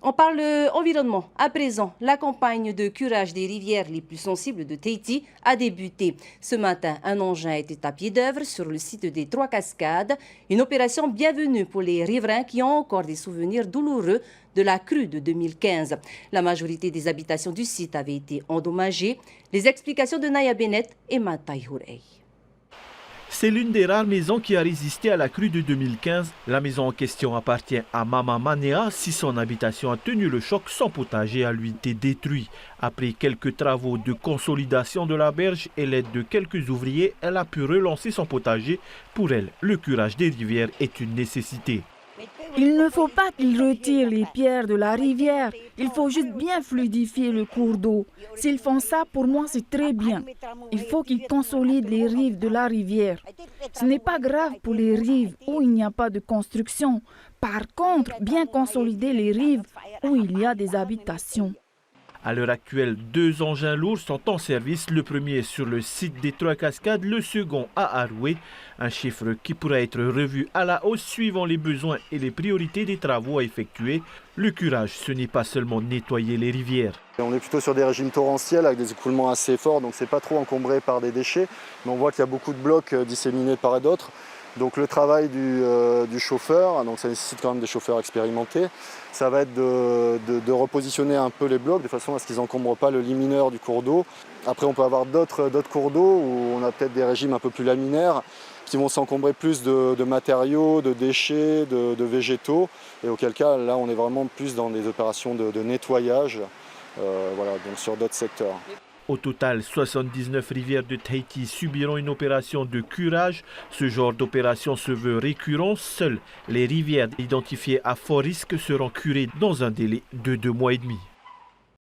On parle environnement. À présent, la campagne de curage des rivières les plus sensibles de Tahiti a débuté. Ce matin, un engin était à pied d'œuvre sur le site des Trois Cascades. Une opération bienvenue pour les riverains qui ont encore des souvenirs douloureux de la crue de 2015. La majorité des habitations du site avaient été endommagées. Les explications de Naya Bennett et Matai Hurey. C'est l'une des rares maisons qui a résisté à la crue de 2015. La maison en question appartient à Mama Manea. Si son habitation a tenu le choc, son potager a lui été détruit. Après quelques travaux de consolidation de la berge et l'aide de quelques ouvriers, elle a pu relancer son potager. Pour elle, le curage des rivières est une nécessité. Il ne faut pas qu'ils retirent les pierres de la rivière. Il faut juste bien fluidifier le cours d'eau. S'ils font ça, pour moi, c'est très bien. Il faut qu'ils consolident les rives de la rivière. Ce n'est pas grave pour les rives où il n'y a pas de construction. Par contre, bien consolider les rives où il y a des habitations. À l'heure actuelle, 2 engins lourds sont en service. Le premier est sur le site des Trois Cascades, le second à Aroué. Un chiffre qui pourra être revu à la hausse suivant les besoins et les priorités des travaux à effectuer. Le curage, ce n'est pas seulement nettoyer les rivières. On est plutôt sur des régimes torrentiels avec des écoulements assez forts, donc c'est pas trop encombré par des déchets. Mais on voit qu'il y a beaucoup de blocs disséminés de part et d'autre. Donc le travail du chauffeur, donc ça nécessite quand même des chauffeurs expérimentés, ça va être de repositionner un peu les blocs de façon à ce qu'ils n'encombrent pas le lit mineur du cours d'eau. Après on peut avoir d'autres cours d'eau où on a peut-être des régimes un peu plus laminaires qui vont s'encombrer plus de matériaux, de déchets, de végétaux. Et auquel cas là on est vraiment plus dans des opérations de nettoyage voilà, donc sur d'autres secteurs. Au total, 79 rivières de Tahiti subiront une opération de curage. Ce genre d'opération se veut récurrent. Seules les rivières identifiées à fort risque seront curées dans un délai de 2 mois et demi.